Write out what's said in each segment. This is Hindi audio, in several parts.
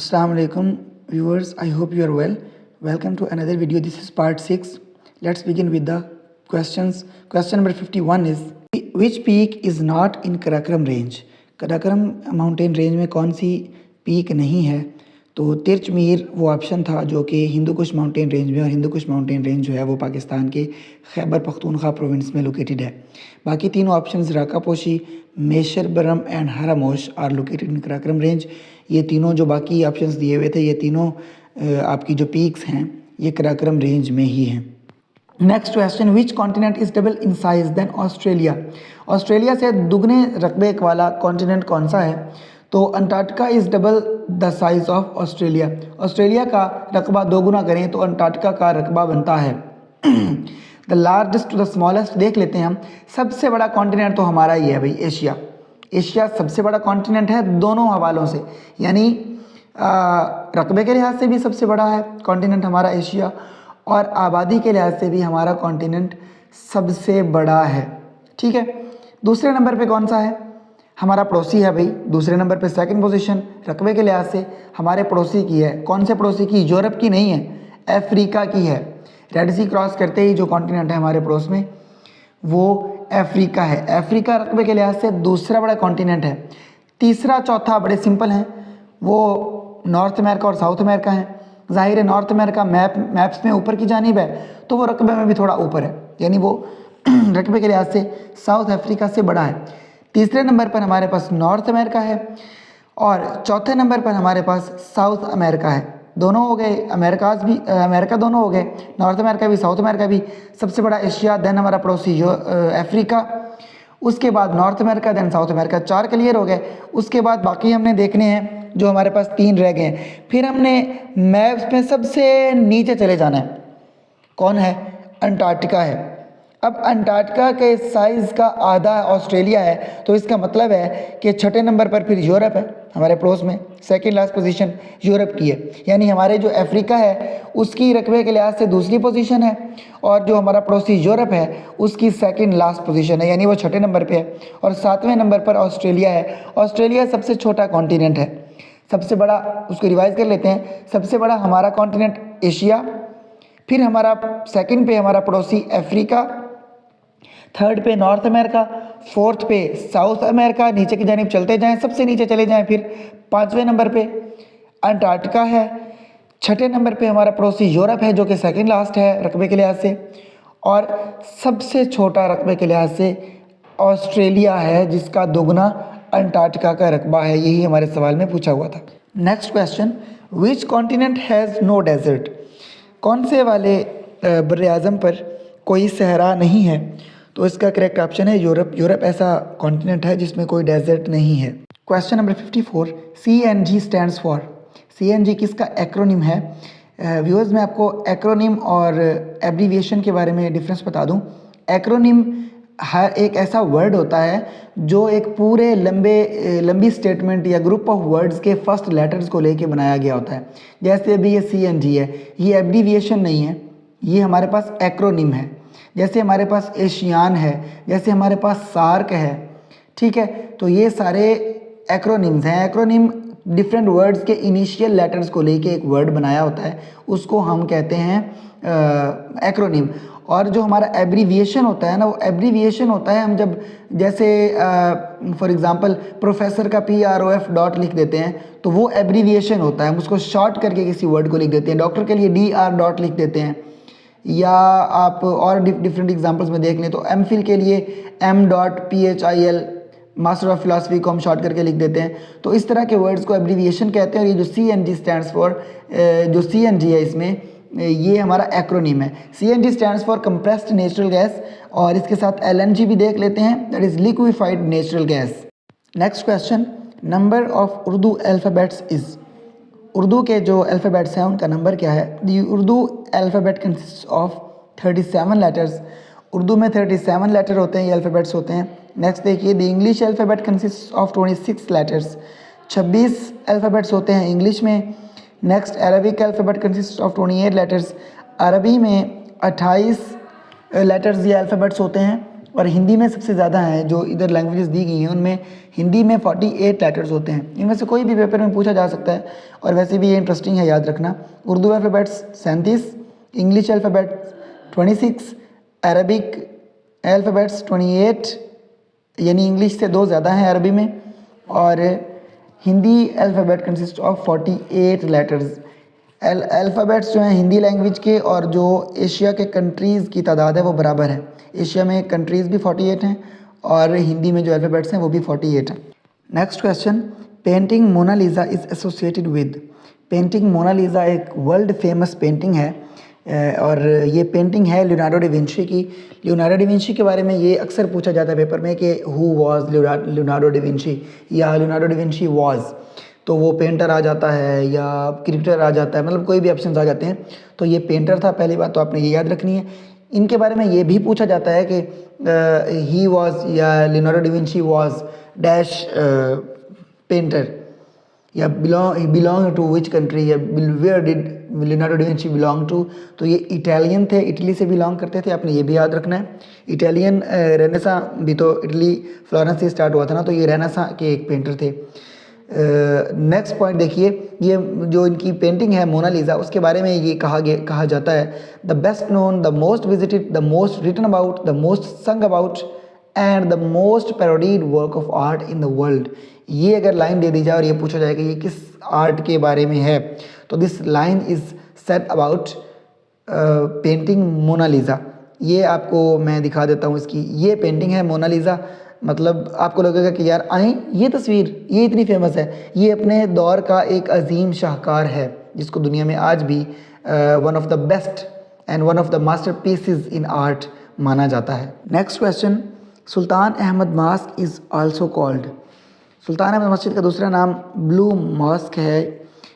Assalamu alaikum viewers, I hope you are well. Welcome to another video. This is part 6. Let's begin with the questions. Question number 51 is which peak is not in Karakoram range? Karakoram mountain range में कौन सी पीक नहीं है? तो तिरचमीर वो ऑप्शन था जो कि हिंदू कुश माउंटेन रेंज में, और हिंदू कुश माउंटेन रेंज जो है वो पाकिस्तान के खैबर पख्तूनख्वा प्रोविंस में लोकेटेड है। बाकी तीनों options Rakaposhi, Masherbrum and Haramosh are located in Karakoram range. ये तीनों जो बाकी ऑप्शंस दिए हुए थे, ये तीनों आपकी जो पीक्स हैं ये कराक्रम रेंज में ही हैं। Next question, which continent is double in size than Australia? Australia से दुगने रकबे वाला कॉन्टिनेंट कौन सा है? तो Antarctica is double the size of Australia. Australia का रकबा दोगुना करें तो अंटार्कटिका का रकबा बनता है the largest to the smallest. देख लेते हैं हम। सबसे बड़ा कॉन्टिनेंट तो हमारा ही है भाई, एशिया। एशिया सबसे बड़ा कॉन्टिनेंट है दोनों हवालों से, यानी रकबे के लिहाज से भी सबसे बड़ा है कॉन्टिनेंट हमारा एशिया, और आबादी के लिहाज से भी हमारा कॉन्टिनेंट सबसे बड़ा है। ठीक है, दूसरे नंबर पे कौन सा है? हमारा पड़ोसी है भाई। दूसरे नंबर पे सेकंड पोजीशन रकबे के लिहाज से हमारे पड़ोसी की है। कौन से पड़ोसी की? यूरोप की नहीं है, अफ्रीका की है। रेड सी क्रॉस करते ही जो कॉन्टिनेंट है हमारे पड़ोस में वो अफ्रीका है। अफ्रीका रकबे के लिहाज से दूसरा बड़ा कॉन्टिनेंट है। तीसरा चौथा बड़े सिंपल हैं, वो नॉर्थ अमेरिका और साउथ अमेरिका हैं। जाहिर है नॉर्थ अमेरिका मैप्स में ऊपर की जानिब है, तो वो रकबे में भी थोड़ा ऊपर है, यानी वो रकबे के लिहाज से साउथ अफ्रीका से बड़ा है। तीसरे नंबर पर हमारे पास नॉर्थ अमेरिका है, और चौथे नंबर पर हमारे पास साउथ अमेरिका है। दोनों हो गए अमेरिकाज भी, अमेरिका दोनों हो गए, नॉर्थ अमेरिका भी साउथ अमेरिका भी। सबसे बड़ा एशिया, देन हमारा पड़ोसी अफ्रीका, उसके बाद North America, then South America. 4 clear हो गए। उसके बाद बाकी हमने देखने हैं, जो हमारे पास 3 रह गए हैं। फिर हमने मैप्स में सबसे नीचे चले जाना है। कौन है? अंटार्कटिका है। अब अंटार्कटिका के साइज़ का आधा ऑस्ट्रेलिया है, तो इसका मतलब है कि छठे नंबर पर फिर यूरोप है हमारे पड़ोस में। सेकंड लास्ट पोजीशन यूरोप की है, यानी हमारे जो अफ्रीका है उसकी रकबे के लिहाज से दूसरी पोजीशन है, और जो हमारा पड़ोसी यूरोप है उसकी सेकंड लास्ट पोजीशन है, यानी वो छठे नंबर पे है। और 7वें नंबर पर ऑस्ट्रेलिया है। ऑस्ट्रेलिया सबसे छोटा कॉन्टिनेंट है। सबसे बड़ा, उसको रिवाइज कर लेते हैं। सबसे बड़ा हमारा कॉन्टिनेंट एशिया, फिर हमारा सेकंड पे हमारा पड़ोसी अफ्रीका, थर्ड पे नॉर्थ अमेरिका, फोर्थ पे साउथ अमेरिका। नीचे की जानिब चलते जाएं, सबसे नीचे चले जाएं, फिर 5वें नंबर पे अंटार्कटिका है। छठे नंबर पे हमारा पड़ोसी यूरोप है, जो कि सेकंड लास्ट है रकबे के लिहाज से, और सबसे छोटा रकबे के लिहाज से ऑस्ट्रेलिया है, जिसका दोगुना अंटार्कटिका का रकबा है। यही हमारे सवाल में पूछा हुआ था। Next question, which continent has no desert? कौन से वाले बर्रे आज़म पर कोई सहरा नहीं है? तो इसका करेक्ट ऑप्शन है यूरोप। यूरोप ऐसा कॉन्टिनेंट है जिसमें कोई डेजर्ट नहीं है। Question number 54, CNG stands for? CNG किसका एक्रोनिम है? व्यूअर्स मैं आपको एक्रोनिम और एब्रीविएशन के बारे में डिफरेंस बता दूं। एक्रोनिम हर एक ऐसा वर्ड होता है जो एक पूरे लंबी स्टेटमेंट या ग्रुप ऑफ वर्ड्स के फर्स्ट लेटर्स को लेके बनाया गया होता है। जैसे अभी ये CNG है, ये एब्रीविएशन नहीं है, ये हमारे पास एक्रोनिम है। जैसे हमारे पास एशियान है, जैसे हमारे पास सार्क है। ठीक है, तो ये सारे एक्रोनिम्स हैं। एक्रोनिम डिफरेंट वर्ड्स के इनिशियल लेटर्स को लेके एक वर्ड बनाया होता है, उसको हम कहते हैं एक्रोनिम। और जो हमारा एब्रीविएशन होता है ना, वो एब्रीविएशन होता है हम जब जैसे फॉर एग्जांपल प्रोफेसर का PROF डॉट लिख देते हैं, तो वो एब्रीविएशन होता है। हम उसको शॉर्ट करके किसी वर्ड को लिख देते हैं। डॉक्टर के लिए DR डॉट लिख देते हैं, या आप और डिफरेंट एग्जांपल्स में देख लें तो MPhil के लिए M.PHIL, मास्टर ऑफ फिलॉसफी को हम शॉर्ट करके लिख देते हैं। तो इस तरह के वर्ड्स को एब्रीविएशन कहते हैं। और ये जो CNG स्टैंड्स फॉर, जो CNG है इसमें, ये हमारा एक्रोनिम है। CNG stands for compressed natural gas, और इसके साथ LNG भी देख लेते हैं, that is liquefied natural gas. Next question, number of Urdu alphabets is? Urdu के जो अल्फ़ाबेट्स हैं उनका नंबर क्या है? The Urdu alphabet consist of 37 letters. Urdu में 37 लेटर होते हैं, ये अल्फ़ाबेट्स होते हैं। नेक्स्ट देखिए, the English alphabet consist of 26 letters. 26 alphabets होते हैं इंग्लिश में। Next, Arabic alphabet consist of 28 letters. अरबी में 28 लेटर्स ये अल्फ़ाबेट्स होते हैं। और हिंदी में सबसे ज़्यादा हैं। जो इधर लैंग्वेजेस दी गई हैं उनमें हिंदी में 48 लेटर्स होते हैं। इनमें से कोई भी पेपर में पूछा जा सकता है और वैसे भी ये इंटरेस्टिंग है, याद रखना। Urdu alphabets 37, English alphabets 26, Arabic alphabets 28, यानी इंग्लिश से 2 ज़्यादा हैं अरबी में, और Hindi alphabet consist of 48 letters. Alphabets जो हैं हिंदी लैंग्वेज के और जो एशिया के कंट्रीज़ की तादाद है वो बराबर है। एशिया में कंट्रीज़ भी 48 हैं और हिंदी में जो अल्फ़ाबेट्स हैं वो भी 48 हैं। Next question, painting Mona Lisa is associated with. Painting Mona Lisa एक वर्ल्ड फेमस पेंटिंग है और ये पेंटिंग है लियोनार्डो डा विंची की। लियोनार्डो डा विंची के बारे में ये अक्सर पूछा जाता है पेपर में कि who was Leonardo da Vinci या लियोनार्डो डा विंची वाज, तो वो पेंटर आ जाता है या क्रिकेटर आ जाता है, मतलब कोई भी ऑप्शन आ जाते हैं। तो ये पेंटर था, पहली बात तो आपने ये याद रखनी है। इनके बारे में ये भी पूछा जाता है कि ही वाज या Leonardo da Vinci was dash painter, या बिलोंग टू विच कंट्री, या where did Leonardo da Vinci belong to. तो ये इटालियन थे, इटली से बिलोंग करते थे, आपने ये भी याद रखना है। इटालियन रेनेसा भी तो इटली फ्लोरेंस से स्टार्ट हुआ था ना, तो ये रेनेसा के एक पेंटर थे। नेक्स्ट पॉइंट देखिए, ये जो इनकी पेंटिंग है मोनालिसा, उसके बारे में ये कहा जाता है the best known, the most visited, the most written about, the most sung about and the most parodied work of art in the world. ये अगर लाइन दे दी जाए और ये पूछा जाए कि ये किस आर्ट के बारे में है, तो this line is said about painting Mona Lisa. ये आपको मैं दिखा देता हूँ इसकी, ये पेंटिंग है मोनालिसा। मतलब आपको लगेगा कि यार आई ये तस्वीर ये इतनी फेमस है, ये अपने दौर का एक अजीम शाहकार है जिसको दुनिया में आज भी one of the best and one of the masterpieces in art माना जाता है। Next question, Sultan Ahmed Mosque is also called. Sultan Ahmed मस्जिद का दूसरा नाम ब्लू मॉस्क है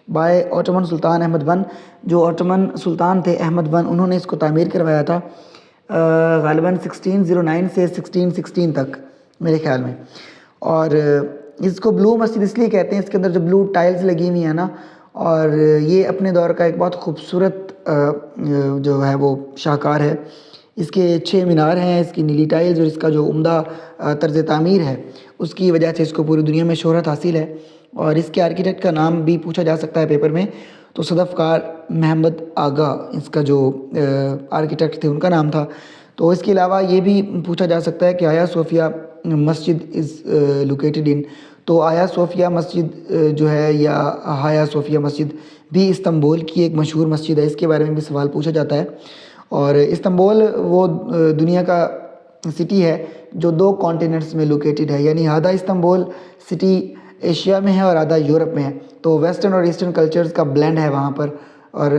by Ottoman Sultan Ahmed one. जो ऑटोमन सुल्तान थे अहमद वन, उन्होंने इसको तामीर करवाया था ग़ालिबन 1609 से 1616 तक मेरे ख्याल में। और इसको ब्लू मस्जिद इसलिए कहते हैं, इसके अंदर जो ब्लू टाइल्स लगी हुई हैं ना, और ये अपने दौर का एक बहुत खूबसूरत जो है वो शाहकार है। इसके 6 मीनार हैं, इसकी नीली टाइल्स और इसका जो उम्दा तर्ज तामीर है उसकी वजह से इसको पूरी दुनिया में शोहरत हासिल है। और इसके आर्किटेक्ट का नाम भी पूछा जा सकता है पेपर में, तो सदफ़कार महमद आगा इसका जो आर्किटेक्ट थे उनका नाम था। तो इसके अलावा ये भी पूछा जा सकता है कि आया सोफिया मस्जिद इज़ लोकेटेड इन। तो आया सोफिया मस्जिद जो है या हाया सोफिया मस्जिद भी इस्तांबुल की एक मशहूर मस्जिद है, इसके बारे में भी सवाल पूछा जाता है। और इस्तांबुल वो दुनिया का सिटी है जो 2 कॉन्टिनेंट्स में लोकेटेड है, यानी आधा इस्तांबुल सिटी एशिया में है और आधा यूरोप में है। तो वेस्टर्न और ईस्टर्न कल्चर्स का ब्लेंड है वहाँ पर और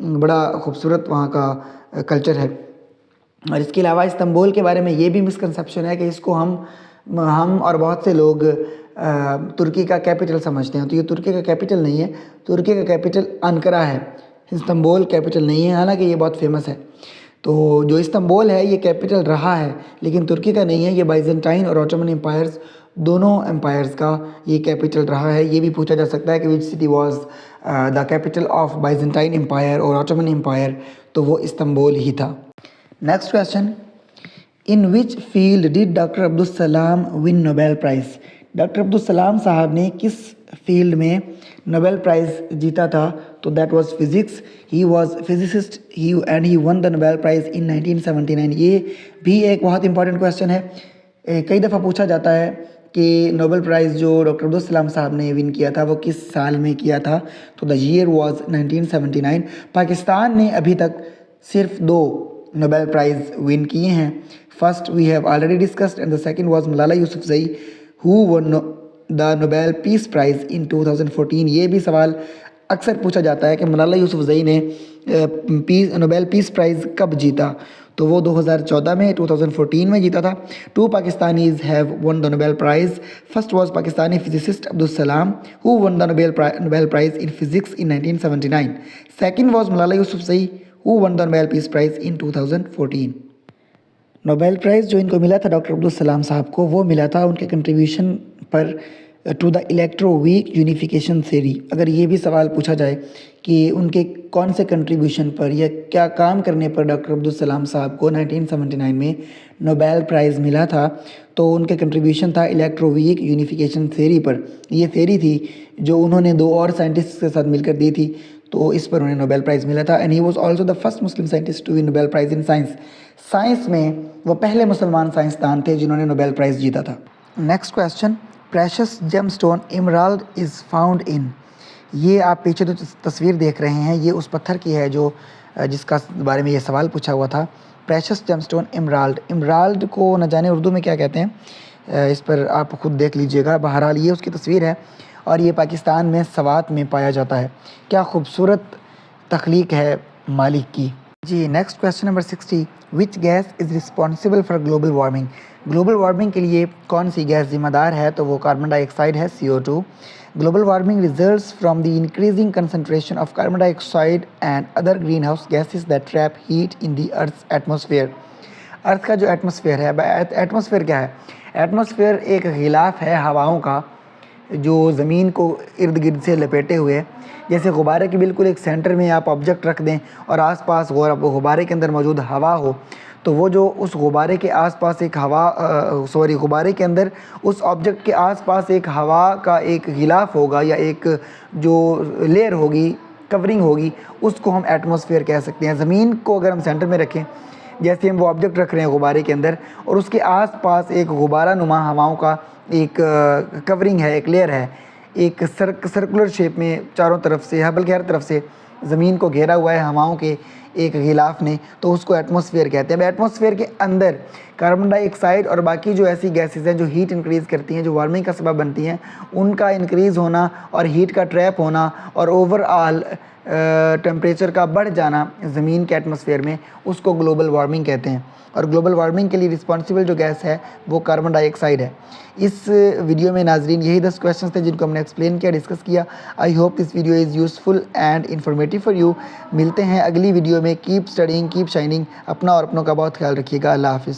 बड़ा खूबसूरत वहाँ का कल्चर है। और इसके अलावा इस्तांबुल के बारे में ये भी मिसकंसेप्शन है कि इसको हम और बहुत से लोग तुर्की का कैपिटल समझते हैं। तो ये तुर्की का कैपिटल नहीं है, तुर्की का कैपिटल अंकारा है, इस्तांबुल कैपिटल नहीं है, हालांकि ये बहुत फेमस है। तो जो इस्तांबुल है ये कैपिटल रहा है लेकिन तुर्की का नहीं है, ये बाइजेंटाइन और ऑटोमन एम्पायर्स दोनों एम्पायर्स का ये कैपिटल रहा है। ये भी पूछा जा सकता है कि which city was the capital of Byzantine Empire और ऑटोमन एम्पायर, तो वो इस्तांबुल ही था। Next question, in which field did doctor Abdul Salam win Nobel prize. Doctor Abdul Salam साहब ने किस फील्ड में नोबेल प्राइज़ जीता था, तो that was physics. He was physicist and he one the Nobel prize इन 1979। ये भी एक बहुत इंपॉर्टेंट क्वेश्चन है, कई दफ़ा पूछा जाता है कि नोबेल प्राइज़ जो डॉक्टर अब्दुल सलाम साहब ने विन किया था वो किस साल में किया था, तो द ईयर वाज 1979। पाकिस्तान ने अभी तक सिर्फ 2 नोबेल प्राइज़ विन किए हैं। First we have already discussed and the second was Malala Yousafzai who won the Nobel peace prize in 2014। ये भी सवाल अक्सर पूछा जाता है कि मलाला यूसुफजई ने नोबेल पीस प्राइज़ कब जीता, तो वो 2014 में 2014 में जीता था। 2 Pakistanis have won the Nobel prize. First was Pakistani physicist Abdul Salam who won the Nobel prize in physics in 1979। Second was Malala Yousafzai who won the Nobel peace prize in 2014। Nobel prize जो इनको मिला था डॉक्टर अब्दुल सलाम साहब को, वो मिला था उनके कंट्रीब्यूशन पर to the electroweak unification theory. अगर ये भी सवाल पूछा जाए कि उनके कौन से कंट्रीब्यूशन पर या क्या काम करने पर डॉक्टर अब्दुल सलाम साहब को 1979 में नोबेल प्राइज़ मिला था, तो उनके कंट्रीब्यूशन था इलेक्ट्रोवीक यूनिफिकेशन थ्योरी पर। ये थ्योरी थी जो उन्होंने 2 और साइंटिस्ट के साथ मिलकर दी थी, तो इस पर उन्हें नोबेल प्राइज़ मिला था। And he was also the first Muslim scientist to win Nobel prize in science. Science में वो पहले मुसलमान साइंसदान थे जिन्होंने नोबेल प्राइज़ जीता था। Next question, precious gemstone emerald is found in. ये आप पीछे जो तस्वीर देख रहे हैं, ये उस पत्थर की है जो जिसका बारे में ये सवाल पूछा हुआ था। प्रेशियस जेमस्टोन एमराल्ड, एमराल्ड को न जाने उर्दू में क्या कहते हैं, इस पर आप खुद देख लीजिएगा। बहरहाल ये उसकी तस्वीर है और ये पाकिस्तान में सवात में पाया जाता है। क्या खूबसूरत तख्लीक है मालिक की। जी, next question number 60, which gas is responsible for global warming. Global warming के लिए कौन सी गैस जिम्मेदार है, तो वो कार्बन डाइऑक्साइड है, CO2। Global warming results from the increasing concentration of carbon dioxide and other greenhouse gases that trap heat in the earth's atmosphere. Earth का जो एटमॉस्फेयर है, एटमॉस्फेयर क्या है? एटमॉस्फेयर एक गिलाफ है हवाओं का जो ज़मीन को इर्द गिर्द से लपेटे हुए है। जैसे गुब्बारे के बिल्कुल एक सेंटर में आप ऑब्जेक्ट रख दें और आसपास गुब्बारे के अंदर मौजूद हवा हो, तो वो जो उस गुब्बारे के आसपास एक गुब्बारे के अंदर उस ऑब्जेक्ट के आसपास एक हवा का एक गिलाफ होगा या एक जो लेयर होगी, कवरिंग होगी, उसको हम एटमॉस्फेयर कह सकते हैं। ज़मीन को अगर हम सेंटर में रखें, जैसे हम वो ऑब्जेक्ट रख रहे हैं गुब्बारे के अंदर, और उसके आसपास एक गुब्बारा नुमा हवाओं का एक कवरिंग है, एक लेयर है, एक सर्कुलर शेप में चारों तरफ से, बल्कि हर तरफ से ज़मीन को घेरा हुआ है हवाओं के एक गिलाफ ने, तो उसको एटमॉस्फेयर कहते हैं। अब एटमॉस्फेयर के अंदर कार्बन डाइऑक्साइड और बाकी जो ऐसी गैसेस हैं जो हीट इंक्रीज़ करती हैं, जो वार्मिंग का सबब बनती हैं, उनका इंक्रीज़ होना और हीट का ट्रैप होना और ओवरऑल टेम्परेचर का बढ़ जाना ज़मीन के एटमॉस्फेयर में, उसको ग्लोबल वार्मिंग कहते हैं। और ग्लोबल वार्मिंग के लिए रिस्पॉन्सिबल जो गैस है वो कार्बन डाइऑक्साइड है। इस वीडियो में नाजरीन यही 10 क्वेश्चंस थे जिनको हमने एक्सप्लेन किया, डिस्कस किया। I hope this video is useful and informative for you. मिलते हैं अगली वीडियो में। Keep studying, keep shining. अपना और अपनों का बहुत ख्याल रखिएगा। अल्लाह हाफिज़।